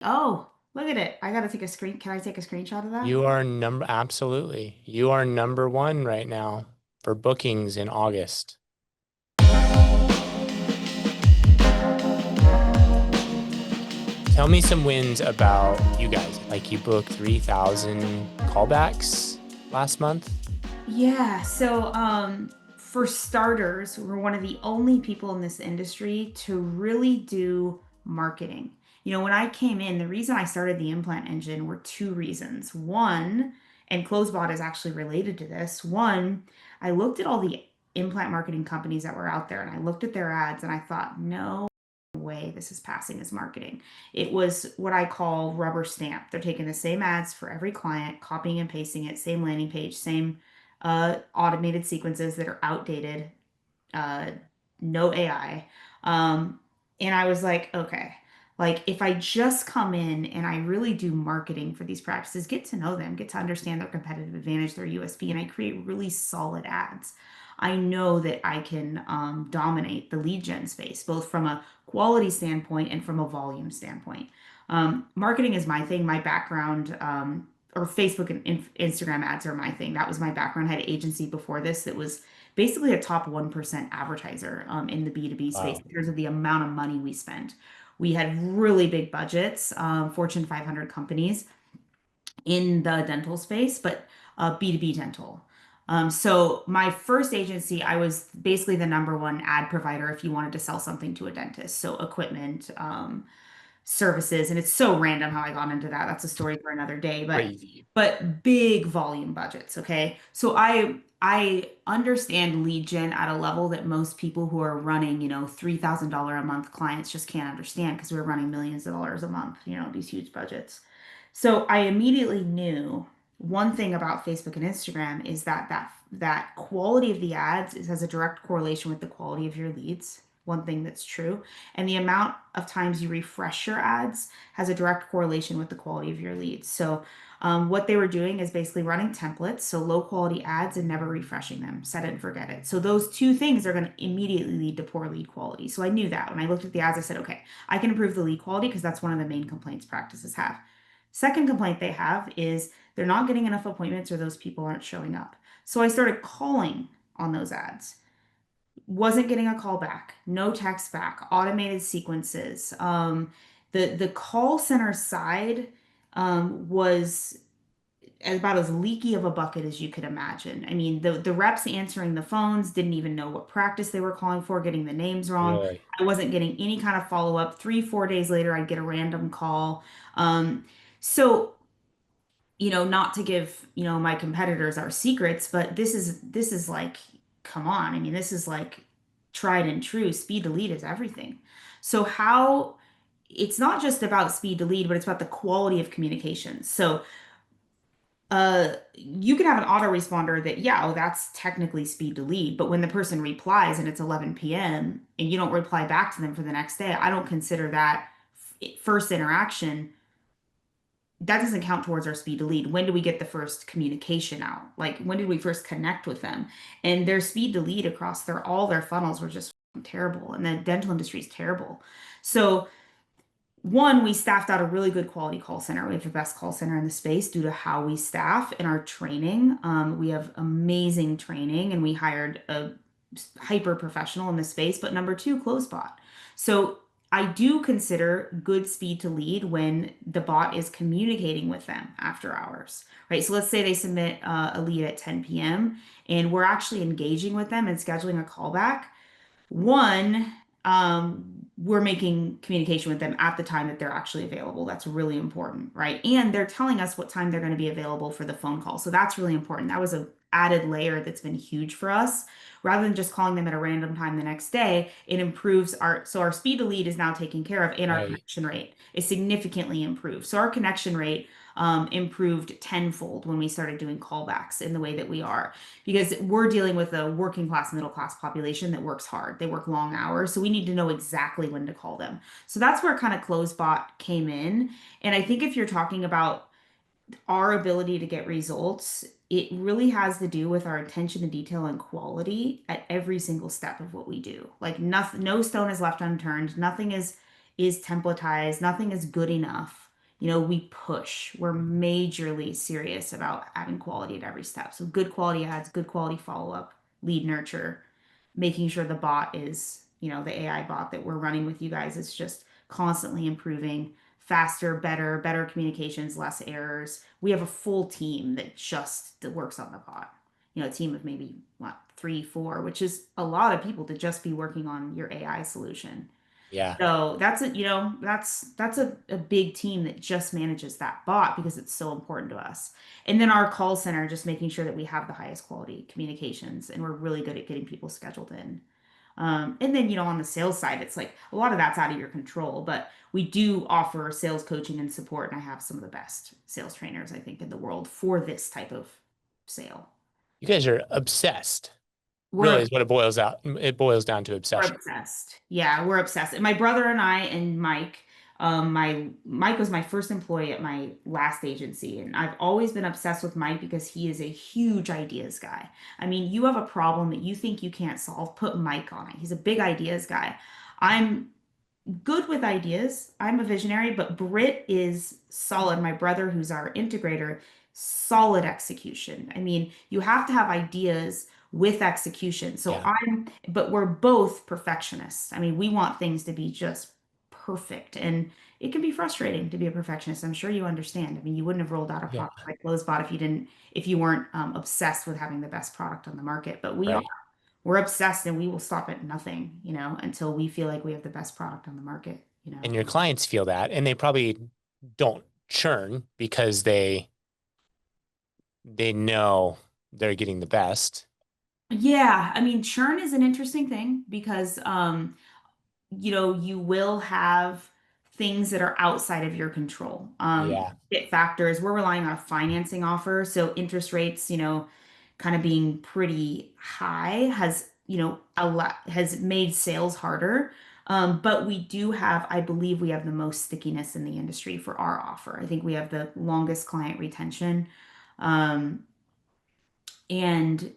Oh, look at it. I gotta take a screen. Can I take a screenshot of that? Absolutely. You are number one right now for bookings in August. Tell me some wins about you guys. Like you booked 3,000 callbacks last month. Yeah, so for starters, we're one of the only people in this industry to really do marketing. When I came in, the reason I started the Implant Engine were two reasons. One, and CloseBot is actually related to this. One, I looked at all the implant marketing companies that were out there and I looked at their ads and I thought, no way this is passing as marketing. It was what I call rubber stamp. They're taking the same ads for every client, copying and pasting it, same landing page, same automated sequences that are outdated, uh, no AI. Um, and I was like, okay, like if I just come in and I really do marketing for these practices, get to know them, get to understand their competitive advantage, their USP, and I create really solid ads. I know that I can dominate the lead gen space, both from a quality standpoint and from a volume standpoint. Marketing is my thing, my background, or Facebook and Instagram ads are my thing. That was my background. I had an agency before this that was basically a top 1% advertiser in the B2B space Wow. in terms of the amount of money we spent. We had really big budgets, Fortune 500 companies in the dental space, but B2B dental. So my first agency, I was basically the number one ad provider if you wanted to sell something to a dentist. So equipment, services, and it's so random how I got into that. That's a story for another day, but Crazy. big volume budgets, okay? So I understand lead gen at a level that most people who are running, $3,000 a month clients just can't understand because we're running millions of dollars a month, these huge budgets. So I immediately knew one thing about Facebook and Instagram is that quality of the ads has a direct correlation with the quality of your leads. One thing that's true. And the amount of times you refresh your ads has a direct correlation with the quality of your leads. So what they were doing is basically running templates, so low quality ads and never refreshing them, set it and forget it. So those two things are going to immediately lead to poor lead quality. So I knew that when I looked at the ads, I said, okay, I can improve the lead quality because that's one of the main complaints practices have. Second complaint they have is they're not getting enough appointments or those people aren't showing up. So I started calling on those ads. Wasn't getting a call back, no text back, automated sequences. The call center side was about as leaky of a bucket as you could imagine. I mean, the reps answering the phones didn't even know what practice they were calling for, getting the names wrong. Really? I wasn't getting any kind of follow up. 3, 4 days later, I'd get a random call. So not to give, my competitors our secrets, but this is like, come on. I mean, this is like tried and true. Speed to lead is everything. So how it's not just about speed to lead, but it's about the quality of communication. So you can have an autoresponder that, yeah, oh, that's technically speed to lead, but when the person replies and it's 11 p.m. and you don't reply back to them for the next day, I don't consider that first interaction. That doesn't count towards our speed to lead. When do we get the first communication out? Like when did we first connect with them? And their speed to lead across all their funnels were just terrible, and the dental industry is terrible. So one, we staffed out a really good quality call center. We have the best call center in the space due to how we staff and our training. We have amazing training, and we hired a hyper professional in the space. But number two, CloseBot. So I do consider good speed to lead when the bot is communicating with them after hours, right? So let's say they submit a lead at 10 p.m. and we're actually engaging with them and scheduling a callback. One, we're making communication with them at the time that they're actually available. That's really important, right? And they're telling us what time they're going to be available for the phone call. So that's really important. That was a added layer that's been huge for us. Rather than just calling them at a random time the next day, it improves our speed to lead is now taken care of, and our Right. connection rate is significantly improved. So our connection rate improved tenfold when we started doing callbacks in the way that we are because we're dealing with a working class, middle class population that works hard. They work long hours. So we need to know exactly when to call them. So that's where kind of CloseBot came in. And I think if you're talking about our ability to get results, it really has to do with our attention to detail and quality at every single step of what we do. Like nothing, no stone is left unturned. Nothing is templatized. Nothing is good enough. We push. We're majorly serious about having quality at every step. So good quality ads, good quality follow-up, lead nurture, making sure the bot is, the AI bot that we're running with you guys is just constantly improving, faster, better communications, less errors. We have a full team that works on the bot. A team of maybe what, three, four, which is a lot of people to just be working on your AI solution. Yeah. So that's a big team that just manages that bot because it's so important to us. And then our call center, just making sure that we have the highest quality communications and we're really good at getting people scheduled in. And then, on the sales side, it's like a lot of that's out of your control, but we do offer sales coaching and support, and I have some of the best sales trainers, I think, in the world for this type of sale. You guys are obsessed. Really We're is what it boils down to We're obsession. obsessed. Yeah, we're obsessed. And my brother and I and Mike, my Mike was my first employee at my last agency, and I've always been obsessed with Mike because he is a huge ideas guy. I mean, you have a problem that you think you can't solve, put Mike on it. He's a big ideas guy. I'm good with ideas. I'm a visionary, but Britt is solid. My brother, who's our integrator, solid execution. I mean, you have to have ideas with execution. Yeah. But we're both perfectionists. I mean, we want things to be just perfect. And it can be frustrating to be a perfectionist. I'm sure you understand. I mean, you wouldn't have rolled out a Yeah. product like CloseBot if you weren't obsessed with having the best product on the market. But we are. Right. We're obsessed and we will stop at nothing, until we feel like we have the best product on the market. And your clients feel that, and they probably don't churn because they know they're getting the best. Yeah, I mean, churn is an interesting thing because you will have things that are outside of your control. Yeah. It factors, we're relying on a financing offer, so interest rates, kind of being pretty high has made sales harder. But we do have, I believe we have the most stickiness in the industry for our offer. I think we have the longest client retention. Um, and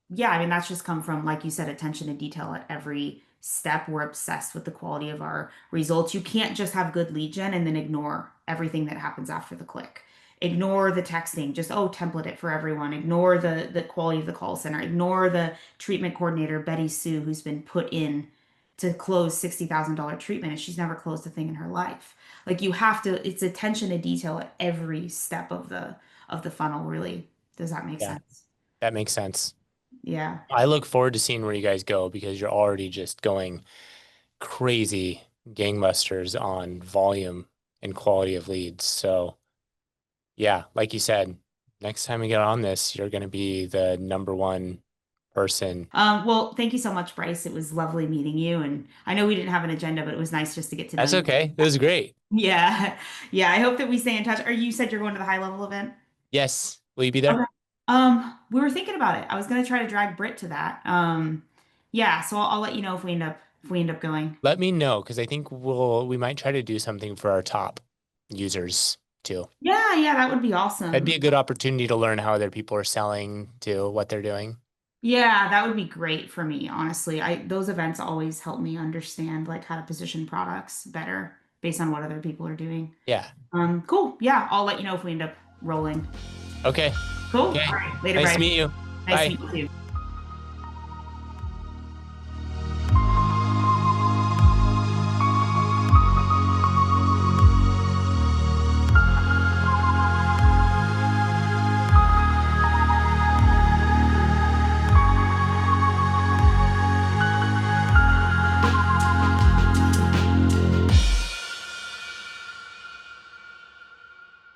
yeah, I mean, that's just come from, like you said, attention to detail at every step. We're obsessed with the quality of our results. You can't just have good lead gen and then ignore everything that happens after the click. Ignore the texting, just, oh, template it for everyone. Ignore the quality of the call center. Ignore the treatment coordinator, Betty Sue, who's been put in to close $60,000 treatment and she's never closed a thing in her life. Like it's attention to detail at every step of the funnel, really. Does that make Yeah. sense? That makes sense. Yeah. I look forward to seeing where you guys go because you're already just going crazy gangbusters on volume and quality of leads. So, yeah, like you said, next time we get on this, you're going to be the number one person. Well, thank you so much, Bryce. It was lovely meeting you. And I know we didn't have an agenda, but it was nice just to get to know That's you. okay. It was great. Yeah. Yeah. I hope that we stay in touch. Or you said you're going to the high level event? Yes. Will you be there? Okay. We were thinking about it. I was gonna try to drag Britt to that. Yeah, so I'll let you know if we end up going. Let me know because I think we might try to do something for our top users too. Yeah, yeah, that would be That'd be awesome. a good opportunity to learn how other people are selling to what they're doing. Yeah, that would be great for me, honestly. Those events always help me understand like how to position products better based on what other people are doing. Yeah. Cool. Yeah, I'll let you know if we end up rolling. Okay. Cool. All Okay. right. Later, Nice to Bryce. meet you. Nice to Bye. meet you too.